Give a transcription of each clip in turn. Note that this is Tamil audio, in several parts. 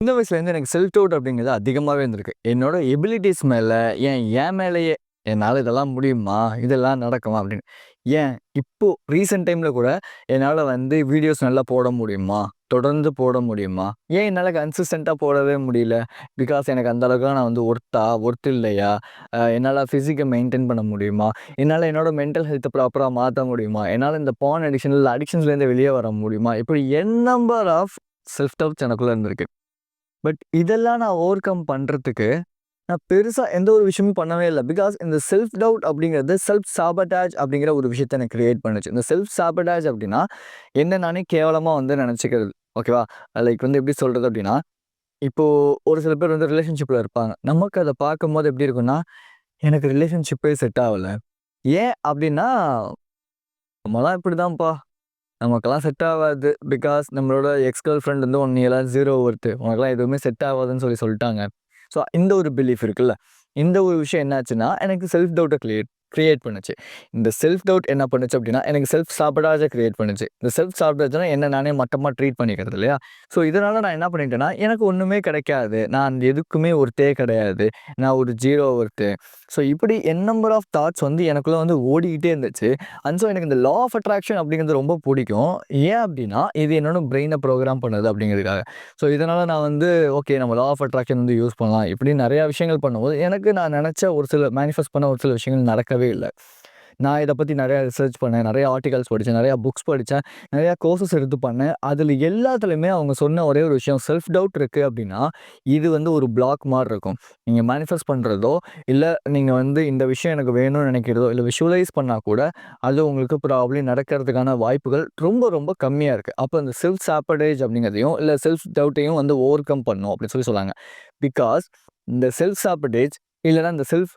சின்ன வயசுலேருந்து எனக்கு செல்ஃப் டவுட் அப்படிங்கிறது அதிகமாகவே இருந்திருக்கு. என்னோட எபிலிட்டிஸ் மேல, என் மேலேயே என்னால இதெல்லாம் முடியுமா? இதெல்லாம் நடக்குமா? அப்படின்னு. ஏன் இப்போ ரீசென்ட் டைம்ல கூட என்னால வந்து வீடியோஸ் நல்லா போட முடியுமா? தொடர்ந்து போட முடியுமா? ஏன் என்னால கன்சிஸ்டன்ட்டா போடவே முடியல? பிகாஸ் எனக்கு அந்த அளவுக்குலாம் நான் வந்து ஒர்த் இல்லையா? என்னால ஃபிசிக்க மெயின்டெயின் பண்ண முடியுமா? என்னால என்னோட மென்டல் ஹெல்த்த ப்ராப்பரா மாத்த முடியுமா? என்னால இந்த பார்ன் அடிக்ஷன் இல்ல அடிக்ஷன்ஸ்லேருந்து வெளிய வர முடியுமா? இப்படி நம்பர் ஆஃப் செல்ஃப் டவுட்ஸ் எனக்குள்ள இருந்திருக்கு. பட் இதெல்லாம் நான் ஓவர் கம் பண்றதுக்கு, நான் பெருசா எந்த ஒரு விஷயமும் பண்ணவே இல்ல. பிகாஸ் இந்த செல்ஃப் டவுட் அப்படிங்கிறது, செல்ஃப் சாபடாஜ் அப்படிங்கிற ஒரு விஷயத்த எனக்கு கிரியேட் பண்ணுச்சு. இந்த செல்ஃப் சாபடாஜ் அப்படின்னா, என்ன நானே கேவலமா வந்து நெனச்சுக்கிறது. ஓகேவா? லைக் வந்து எப்படி சொல்றது அப்படின்னா, இப்போ ஒரு சில பேர் வந்து ரிலேஷன்ஷிப்ல இருப்பாங்க. நமக்கு அத பார்க்கும்போது எப்படி இருக்கும்னா, எனக்கு ரிலேஷன்ஷிப்பே செட் ஆவல. ஏன் அப்படின்னா, நம்மலாம் இப்படிதான்ப்பா. நமக்கெல்லாம் செட் ஆவாது. பிகாஸ் நம்மளோட எக்ஸ் கேர்ள் ஃப்ரெண்ட் வந்து நீலாம் 0 ஒர்த்து. உனக்கெல்லாம் எதுவுமே செட் ஆவாதுன்னு சொல்லிட்டாங்க. ஸோ இந்த ஒரு பிலீஃப் இருக்குல்ல. இந்த ஒரு விஷயம் என்னாச்சுன்னா, எனக்கு செல்ஃப் டவுட்ட கிரியேட் பண்ணுச்சு. இந்த செல்ஃப் டவுட் என்ன பண்ணுச்சு அப்டின்னா, எனக்கு செல்ஃப் சாபடாஜ கிரியேட் பண்ணுச்சு. இந்த செல்ஃப் சாபடாஜ்னா என்ன நானே மட்டமா ட்ரீட் பண்ணிக்கிறது இல்லையா? ஸோ இதனால நான் என்ன பண்ணிட்டேன்னா, எனக்கு ஒண்ணுமே கிடைக்காது. நான் எதுக்குமே ஒர்த்தே கிடையாது. நான் ஒரு 0 ஒர்த்து. ஸோ இப்படி நம்பர் ஆஃப் தாட்ஸ் வந்து எனக்குள்ள வந்து ஓடிக்கிட்டே இருந்துச்சு. ஸோ எனக்கு இந்த லா ஆஃப் அட்ராக்ஷன் அப்படிங்கிறது ரொம்ப பிடிக்கும். ஏன் அப்படின்னா, இது என்னோட பிரெயின ப்ரோகிராம் பண்ணுது அப்படிங்கிறதுக்காக. ஸோ இதனால நான் வந்து ஓகே நம்ம லா ஆஃப் அட்ராக்ஷன் வந்து யூஸ் பண்ணலாம். இப்படி நெறைய விஷயங்கள் பண்ணும்போது, எனக்கு நான் நெனச்ச ஒரு சில மேனிஃபெஸ்ட் பண்ண ஒரு சில விஷயங்கள் நடக்கவே இல்ல. நான் இத பத்தி நெறைய ரிசர்ச் பண்ணேன். நெறைய ஆர்டிகல்ஸ் படிச்சேன். நெறைய புக்ஸ் படிச்சேன். நெறைய கோர்சஸ் எடுத்து பண்ணேன். அதுல எல்லாத்துலயுமே அவங்க சொன்ன ஒரே ஒரு விஷயம், செல்ஃப் டவுட் இருக்கு அப்படின்னா, இது வந்து ஒரு பிளாக் மாரி இருக்கும். நீங்க மேனிஃபெஸ்ட் பண்றதோ, இல்ல நீங்க வந்து இந்த விஷயம் எனக்கு வேணும்னு நெனைக்கிறதோ, இல்ல விஷுவலைஸ் பண்ணா கூட, அது உங்களுக்கு ப்ராபப்ளி நடக்கிறதுக்கான வாய்ப்புகள் ரொம்ப ரொம்ப கம்மியா இருக்கு. அப்ப இந்த செல்ஃப் சாபடேஜ் அப்படிங்கிறதையும், இல்ல செல்ஃப் டவுட்டையும் வந்து ஓவர் கம் பண்ணணும் அப்படின்னு சொன்னாங்க. பிகாஸ் இந்த செல்ஃப் சாபடேஜ் இல்லன்னா இந்த செல்ஃப்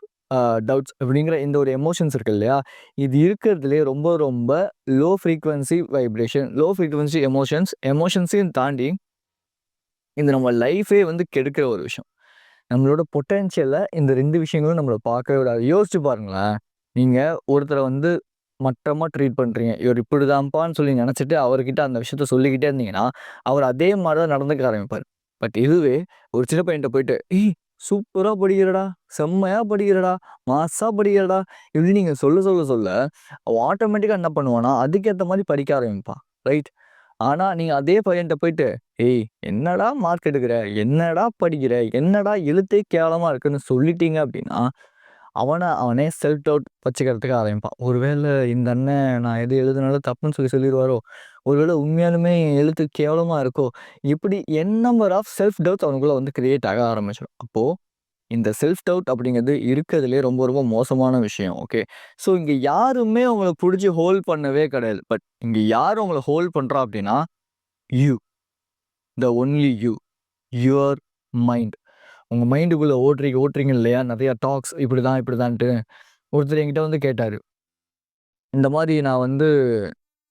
டவுட்ஸ் அப்படிங்கிற இந்த ஒரு எமோஷன்ஸ் இருக்கு இல்லையா? இது இருக்கிறதுலயே ரொம்ப ரொம்ப low frequency vibration, low frequency எமோஷன்ஸையும் தாண்டி இந்த நம்ம லைஃபே வந்து கெடுக்கிற ஒரு விஷயம். நம்மளோட பொட்டன்ஷியல இந்த 2 விஷயங்களும் நம்மள பார்க்கவே விடாது. யோசிச்சு பாருங்களேன். நீங்க ஒருத்தர வந்து மட்டமா ட்ரீட் பண்றீங்க. இவர் இப்படிதான்ப்பான்னு சொல்லி நெனச்சுட்டு அவர்கிட்ட அந்த விஷயத்த சொல்லிக்கிட்டே இருந்தீங்கன்னா, அவர் அதே மாரி தான் நடந்துக்க ஆரம்பிப்பாரு. பட் இதுவே ஒரு சின்ன பையன்ட்ட போயிட்டு, "ஏய் சூப்பரா படிக்கிறடா, செம்மையா படிக்கிறடா, மாஸா படிக்கிறடா" இப்படின்னு நீங்க சொல்ல சொல்ல சொல்ல, அவன் ஆட்டோமேட்டிக்கா என்ன பண்ணுவான்னா, அதுக்கேத்த மாரி படிக்க ஆரம்பிப்பான். ரைட்? ஆனா நீங்க அதே பையன்ட்ட போயிட்டு, "ஏய் என்னடா மார்க் எடுக்குற? என்னடா படிக்கிற? என்னடா எழுத்தே கேவலமா இருக்குன்னு" சொல்லிட்டீங்க அப்படின்னா, அவனே செல்ஃப் டவுட் வச்சுக்கிறதுக்கு ஆரம்பிப்பான். ஒருவேள இந்த அண்ணன் நான் எது எழுதுனாலும் தப்புன்னு சொல்லிருவாரோ? ஒருவேள உண்மையாலுமே என் எழுத்து கேவலமா இருக்கோ? இப்படி நம்பர் ஆஃப் செல்ஃப் டவுட்ஸ் அவனுக்குள்ள வந்து கிரியேட் ஆக ஆரம்பிச்சுரும். அப்போ இந்த செல்ஃப் டவுட் அப்படிங்கிறது இருக்கிறதுலயே ரொம்ப ரொம்ப மோசமான விஷயம். ஓகே. ஸோ இங்க யாருமே உங்கள புடிச்சு ஹோல்ட் பண்ணவே கிடையாது. பட் இங்க யார் உங்கள ஹோல்ட் பண்றா அப்படின்னா, you. The only you. Your mind. உங்க மைண்டுக்குள்ள ஓட்டுறீங்க இல்லையா? நெறைய டாக்ஸ் இப்படிதான்ட்டு. ஒருத்தர் என்கிட்ட வந்து கேட்டாரு. இந்த மாரி நான் வந்து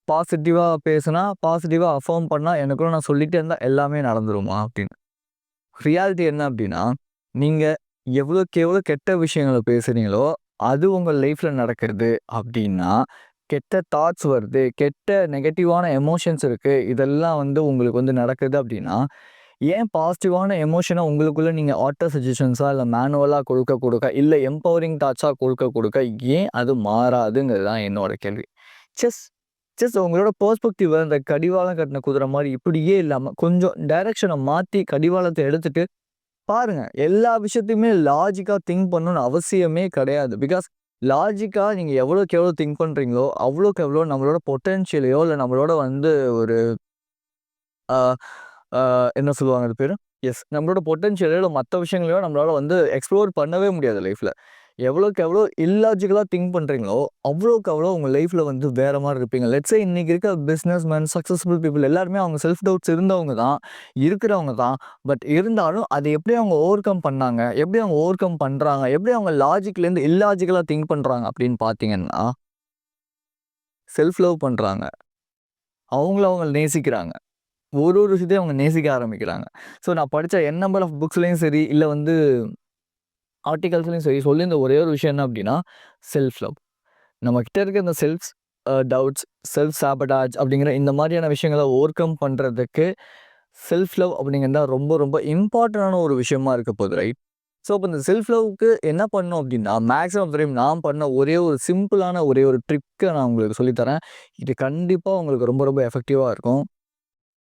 பாசிட்டிவா பேசுனா, பாசிட்டிவா அஃபர்ம் பண்ணா எனக்குள்ள நான் சொல்லிட்டே இருந்தா எல்லாமே நடந்துருமா? அப்படின்னு. ரியாலிட்டி என்ன அப்படின்னா, நீங்க எவ்வளோக்கு எவ்வளோ கெட்ட விஷயங்கள பேசுறீங்களோ, அது உங்க லைஃப்ல நடக்குது அப்படின்னா, கெட்ட தாட்ஸ் வருது, கெட்ட நெகட்டிவான எமோஷன்ஸ் இருக்கு. இதெல்லாம் வந்து உங்களுக்கு வந்து நடக்குது அப்படின்னா, ஏன் பாசிட்டிவான எமோஷன உங்களுக்குள்ள நீங்க ஆட்டோ சஜஷன்ஸா இல்ல மேனுவலா கொடுக்க, இல்ல எம்பவரிங் தாட்ஸா கொடுக்க, ஏன் அது மாறாதுங்கிறது தான் என்னோட கேள்வி. ஜஸ்ட் ஜஸ்ட் உங்களோட பெர்ஸ்பெக்டிவ அந்த கடிவாளம் கட்டின குதிரை மாரி இப்படியே இல்லாம, கொஞ்சம் டைரக்ஷன மாத்தி கடிவாளத்த எடுத்துட்டு பாருங்க. எல்லா விஷயத்தையுமே லாஜிக்கா திங்க் பண்ணணும்னு அவசியமே கிடையாது. பிகாஸ் லாஜிக்கா நீங்க எவ்வளோக்கு எவ்வளோ திங்க் பண்றீங்களோ, அவ்வளோக்கு எவ்வளோ நம்மளோட பொட்டன்ஷியலையோ, இல்ல நம்மளோட வந்து ஒரு அ அ என்ன சொல்லுவாங்க அது பேரு? நம்மளோட பொட்டன்ஷியலோ, இல்ல மத்த விஷயங்களையோ நம்மளால வந்து எக்ஸ்ப்ளோர் பண்ணவே முடியாது லைஃப்ல. எவ்வளோக்கு எவ்வளோ இல்லாஜிக்கலா திங்க் பண்றீங்களோ, அவ்வளோக்கு அவ்வளோ உங்க லைஃப்ல வந்து வேற மாரி இருப்பீங்க. லெட்ஸ் சே இன்னைக்கு இருக்க பிசினஸ் மேன், சக்சஸ்ஃபுல் பீப்பிள் எல்லாருமே அவங்க செல்ஃப் டவுட்ஸ் இருந்தவங்க தான், இருக்கிறவங்க தான். பட் இருந்தாலும் அத எப்படி அவங்க ஓவர் கம் பண்ணாங்க? எப்படி அவங்க ஓவர் கம் பண்றாங்க? எப்படி அவங்க லாஜிக்லேருந்து இல்லாஜிக்கலா திங்க் பண்றாங்க அப்படின்னு பார்த்தீங்கன்னா, செல்ஃப் லவ் பண்றாங்க. அவங்கள அவங்க நேசிக்கிறாங்க. ஒரு ஒரு விஷயத்தையும் அவங்க நேசிக்க ஆரம்பிக்கிறாங்க. ஸோ நான் படிச்ச நம்பர் ஆஃப் புக்ஸ்லயும் சரி, இல்ல வந்து ஆர்டிகல்ஸ்லயும் சரி சொல்லியிருந்த ஒரே ஒரு விஷயம் என்ன அப்படின்னா, செல்ஃப் லவ். நம்ம கிட்ட இருக்க இந்த செல்ஃப் டவுட்ஸ், செல்ஃப் சாபடாஜ் அப்படிங்கிற இந்த மாதிரியான விஷயங்கள ஓவர் கம் பண்றதுக்கு செல்ஃப் லவ் அப்படிங்கிறது தான் ரொம்ப ரொம்ப இம்பார்ட்டண்டான ஒரு விஷயமா இருக்க போகுது, ரைட்? ஸோ அப்போ இந்த செல்ஃப் லவ்வுக்கு என்ன பண்ணணும் அப்படின்னா, மேக்ஸிமம் ஆஃப் டைம் நான் பண்ண ஒரே ஒரு சிம்பிளான ஒரே ஒரு ட்ரிக்கை நான் உங்களுக்கு சொல்லித்தரேன். இது கண்டிப்பாக உங்களுக்கு ரொம்ப ரொம்ப எஃபெக்டிவாக இருக்கும்.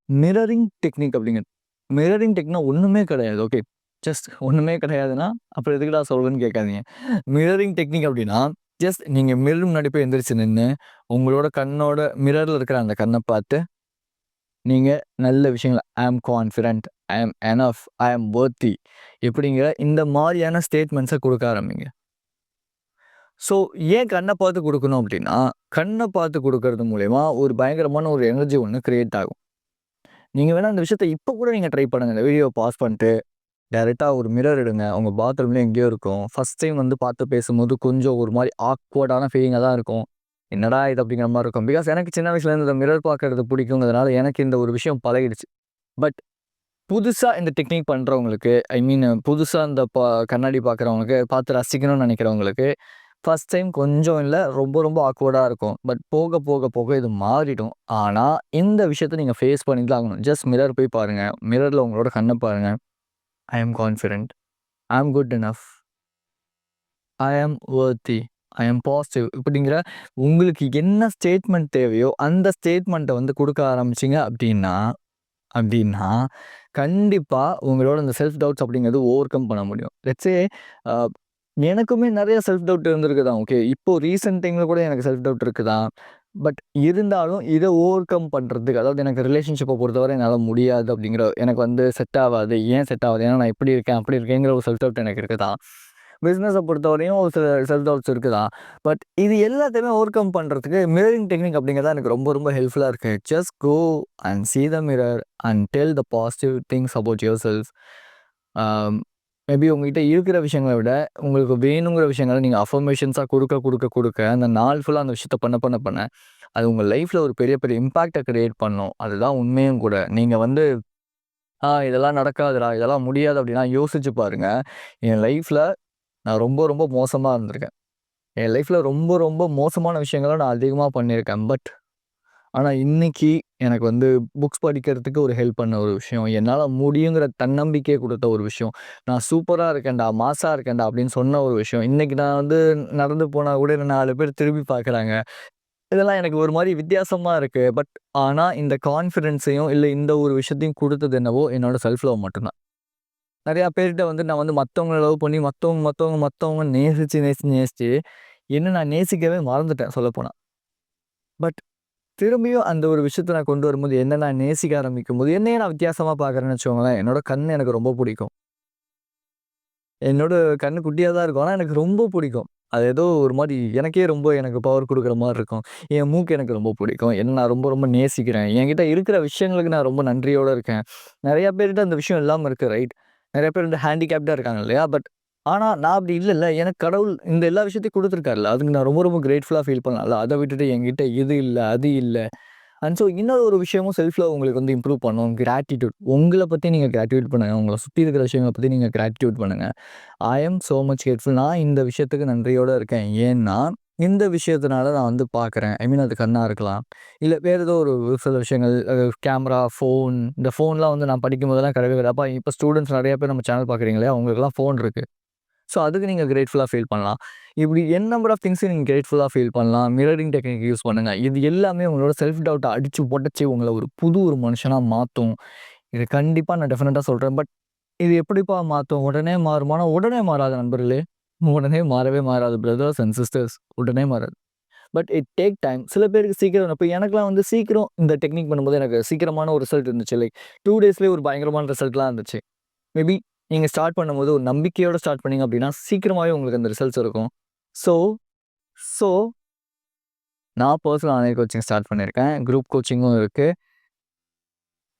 மிரரிங் டெக்னிக் அப்படிங்கிறது. மிரரிங் டெக்னிக்னா ஒன்றுமே கிடையாது. ஓகே, ஜஸ்ட் ஒன்றுமே கிடையாதுன்னா அப்புறம் எதுக்குடா சொல்றேன்னு கேட்காதீங்க. மிரரிங் டெக்னிக் அப்படின்னா, ஜஸ்ட் நீங்கள் மிரர் முன்னாடி போய் எந்திரிச்சு நின்று உங்களோட கண்ணோட மிரரில் இருக்கிற அந்த கண்ணை பார்த்து நீங்க நல்ல விஷயங்கள் ஐ ஆம் கான்ஃபிடென்ட், ஐ ஆம் எனஃப், ஐ ஆம் வொர்த்தி இப்படிங்கிற இந்த மாதிரியான ஸ்டேட்மெண்ட்ஸை கொடுக்க ஆரம்பிங்க. ஸோ ஏன் கண்ணை பார்த்து கொடுக்கணும் அப்படின்னா, கண்ணை பார்த்து கொடுக்கறது மூலயமா ஒரு பயங்கரமான ஒரு எனர்ஜி ஒன்று கிரியேட் ஆகும். நீங்கள் வேணால் அந்த விஷயத்தை இப்போ கூட நீங்கள் ட்ரை பண்ணுங்கள். இந்த வீடியோ பாஸ் பண்ணிட்டு டைரெக்டாக ஒரு மிரர் எடுங்க. உங்கள் பாத்ரூம்லேயே எங்கேயோ இருக்கும். ஃபஸ்ட் டைம் வந்து பார்த்து பேசும்போது கொஞ்சம் ஒரு மாதிரி ஆக்வர்டான ஃபீலிங்காக தான் இருக்கும். என்னடா இது அப்படிங்கிற மாதிரி இருக்கும். பிகாஸ் எனக்கு சின்ன வயசுலேருந்து இந்த மிரர் பார்க்கறது பிடிக்குங்கிறதுனால எனக்கு இந்த ஒரு விஷயம் பழகிடுச்சு. பட் புதுசா இந்த டெக்னிக் பண்றவங்களுக்கு, ஐ மீன் புதுசா இந்த கண்ணாடி பார்க்குறவங்களுக்கு, பார்த்து ரசிக்கணும்னு நினைக்கிறவங்களுக்கு, ஃபர்ஸ்ட் டைம் கொஞ்சம் இல்ல, ரொம்ப ரொம்ப ஆக்வர்டா இருக்கும். பட் போக போக போக இது மாறிடும். ஆனா, இந்த விஷயத்த நீங்க ஃபேஸ் பண்ணி தான் ஆகணும். ஜஸ்ட் மிரர் போய் பாருங்க. மிரர்ல உங்களோட கண்ண பாருங்க. I am confident. I am good enough. I am worthy. I am positive. இப்படிங்கிற உங்களுக்கு என்ன ஸ்டேட்மெண்ட் தேவையோ, அந்த ஸ்டேட்மெண்ட்ட வந்து குடுக்க ஆரம்பிச்சீங்க அப்படின்னா அப்படின்னா, கண்டிப்பா உங்களோட இந்த செல்ஃப் டவுட்ஸ் அப்படிங்கிறது ஓவர் கம் பண்ண முடியும். லெட்ஸ் சே அ எனக்குமே நெறைய செல்ஃப் டவுட் இருந்திருக்கு தான். ஓகே. இப்போ ரீசென்ட் டைம்ல கூட எனக்கு செல்ஃப் டவுட் இருக்கு தான். பட் இருந்தாலும் இத ஓவர் கம் பண்றதுக்கு அதாவது எனக்கு ரிலேஷன்ஷிப்ப பொறுத்தவரை என்னால முடியாது அப்படிங்கிற எனக்கு வந்து செட் ஆவாது. ஏன் செட் ஆவாது? ஏன்னா நான் இப்படி இருக்கேன், அப்படி இருக்கேங்கிற ஒரு செல்ஃப் டவுட் எனக்கு இருக்கு தான். பிசினஸ பொறுத்தவரையும் ஒரு சில செல்ஃப் டவுட்ஸ் இருக்கு தான். பட் இது எல்லாத்தையுமே ஓவர் கம் பண்றதுக்கு மிரரிங் டெக்னிக் அப்படிங்கிறது தான் எனக்கு ரொம்ப ரொம்ப ஹெல்ப்ஃபுல்லா இருக்கு. Just go and see the mirror and tell the positive things about yourself. Maybe உங்ககிட்ட இருக்கிற விஷயங்கள விட, உங்களுக்கு வேணுங்கிற விஷயங்கள நீங்க அஃபர்மேஷன்ஸா குடுக்க, அந்த நாள் ஃபுல்லா அந்த விஷயத்த பண்ண, அது உங்க லைஃப்ல ஒரு பெரிய பெரிய இம்பாக்ட்ட கிரியேட் பண்ணும். அதுதான் உண்மையும் கூட. நீங்க வந்து, இதெல்லாம் நடக்காதுடா, இதெல்லாம் முடியாது அப்படின்னா யோசிச்சு பாருங்க. என் லைஃப்ல நான் ரொம்ப ரொம்ப மோசமா இருந்திருக்கேன். என் லைஃப்ல ரொம்ப ரொம்ப மோசமான விஷயங்கள நான் அதிகமா பண்ணியிருக்கேன். பட் ஆனா இன்னைக்கு எனக்கு வந்து புக்ஸ் படிக்கிறதுக்கு ஒரு ஹெல்ப் பண்ண ஒரு விஷயம். என்னால முடியுங்கிற தன்னம்பிக்கைய குடுத்த ஒரு விஷயம். நான் சூப்பரா இருக்கேன்டா, மாஸா இருக்கேன்டா அப்படின்னு சொன்ன ஒரு விஷயம். இன்னைக்கு நான் வந்து நடந்து போனா கூட என்ன 4 பேர் திரும்பி பார்க்குறாங்க. இதெல்லாம் எனக்கு ஒரு மாரி வித்தியாசமா இருக்கு. பட் ஆனா இந்த கான்ஃபிடன்ஸையும் இல்ல இந்த ஒரு விஷயத்தையும் குடுத்தது என்னவோ என்னோட செல்ஃப் லவ் மட்டும் தான். நெறைய பேர்ட்ட வந்து நான் வந்து மத்தவங்கள லவ் பண்ணி மத்தவங்க நேசிச்சு என்ன நான் நேசிக்கவே மறந்துட்டேன் சொல்லப்போனா. பட் திரும்பியும் அந்த ஒரு விஷயத்த நான் கொண்டு வரும்போது, என்ன நான் நேசிக்க ஆரம்பிக்கும்போது, என்னையே நான் வித்தியாசமா பார்க்குறேன்னு வச்சுக்கோங்களேன். என்னோட கண் எனக்கு ரொம்ப பிடிக்கும். என்னோட கண்ணு குட்டியா தான் இருக்கும். ஆனா எனக்கு ரொம்ப பிடிக்கும். அது ஏதோ ஒரு மாரி எனக்கே ரொம்ப எனக்கு பவர் குடுக்குற மாரி இருக்கும். என் மூக்கு எனக்கு ரொம்ப பிடிக்கும். என்ன நான் ரொம்ப ரொம்ப நேசிக்கிறேன். என்கிட்ட இருக்கிற விஷயங்களுக்கு நான் ரொம்ப நன்றியோட இருக்கேன். நெறைய பேர்கிட்ட அந்த விஷயம் இல்லாம இருக்கு, ரைட்? நெறைய பேர் வந்து ஹேண்டிகேப்டா இருக்காங்க இல்லையா? பட் ஆனா நான் அப்படி இல்லல்ல. எனக்கு கடவுள் இந்த எல்லா விஷயத்தையும் குடுத்துருக்கார்ல. அதுக்கு நான் ரொம்ப ரொம்ப கிரேட்ஃபுல்லா ஃபீல் பண்ணலாம்ல. அத விட்டுட்டு என்கிட்ட இது இல்ல, அது இல்ல. அண்ட் ஸோ இன்னொரு ஒரு விஷயமும் செல்ஃப் லவ் உங்களுக்கு வந்து இம்ப்ரூவ் பண்ணும். கிராட்டிட்யூட். உங்கள பத்தி நீங்க கிராட்டிட்யூட் பண்ணுங்க. உங்கள சுத்தி இருக்கிற விஷயங்கள பத்தி நீங்க கிராட்டிட்யூட் பண்ணுங்க. ஐ அம் சோ மச் கிரேட்ஃபுல். நான் இந்த விஷயத்துக்கு நன்றியோட இருக்கேன். ஏன்னா, இந்த விஷயத்தினால நான் வந்து பார்க்குறேன். ஐ மீன் அது கண்ணா இருக்கலாம். இல்ல வேற ஏதோ ஒரு சில விஷயங்கள் கேமரா, ஃபோன் இந்த ஃபோன்லாம் வந்து நான் படிக்கும்போதெல்லாம் கிடையவே கிடையாது. அப்ப இப்ப ஸ்டூடண்ட்ஸ் நெறைய பேர் நம்ம சேனல் பார்க்குறீங்க இல்லையா? அவங்களுக்கெல்லாம் ஃபோன் இருக்கு. ஸோ, அதுக்கு நீங்க கிரேட்ஃபுல்லா ஃபீல் பண்ணலாம். இப்படி நம்பர் ஆஃப் திங்ஸ் நீங்க கிரேட்ஃபுல்லா ஃபீல் பண்ணலாம். மிரரிங் டெக்னிக் யூஸ் பண்ணுங்க. இது எல்லாமே உங்களோட செல்ஃப் டவுட்ட அடிச்சு உடைச்சு உங்கள ஒரு புது ஒரு மனுஷனா மாத்தும். இது கண்டிப்பா நான் டெஃபினட்டா சொல்றேன். பட் இது எப்படிப்பா மாத்தும்? உடனே மாறுமானா, உடனே மாறாது நண்பர்களே. உடனே மாறவே மாறாது பிரதர்ஸ் அண்ட் சிஸ்டர்ஸ். உடனே மாறாது. But it take time. சில பேருக்கு சீக்கிரம் இப்ப எனக்கெல்லாம் வந்து சீக்கிரம் இந்த டெக்னிக் பண்ணும்போது எனக்கு சீக்கிரமான ஒரு ரிசல்ட் இருந்துச்சு. லைக் 2 டேஸ்லயே ஒரு பயங்கரமான ரிசல்ட்லாம் இருந்துச்சு. மேபி நீங்க ஸ்டார்ட் பண்ணும்போது ஒரு நம்பிக்கையோட ஸ்டார்ட் பண்ணீங்க அப்படின்னா, சீக்கிரமாவே உங்களுக்கு அந்த ரிசல்ட்ஸ் இருக்கும். ஸோ ஸோ நான் பெர்சனல் ஆன்லைன் கோச்சிங் ஸ்டார்ட் பண்ணியிருக்கேன். குரூப் கோச்சிங்கும் இருக்கு.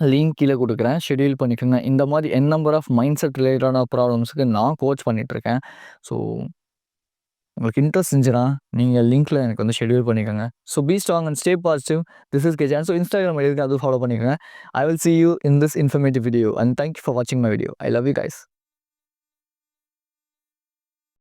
லிங்க் கீழ குடுக்குறேன். ஷெட்யூல் பண்ணிக்கோங்க. இந்த மாரி நம்பர் ஆஃப் மைண்ட் செட் ரிலேட்டடான ப்ராப்ளம்ஸ்க்கு நான் கோச் பண்ணிட்டுருக்கேன். ஸோ உங்களுக்கு இன்ட்ரெஸ்ட் இருந்துச்சுன்னா, நீங்க லிங்க்ல எனக்கு வந்து ஷெட்யூல் பண்ணிக்கோங்க. So be strong and stay positive. This is கேஜான். ஸோ இன்ஸ்டாகிராம் ஐடி இருக்கு. அதுவும் ஃபாலோ பண்ணிக்கோங்க. I will see you in this informative video and thank you for வாட்சிங் my video. I love you guys.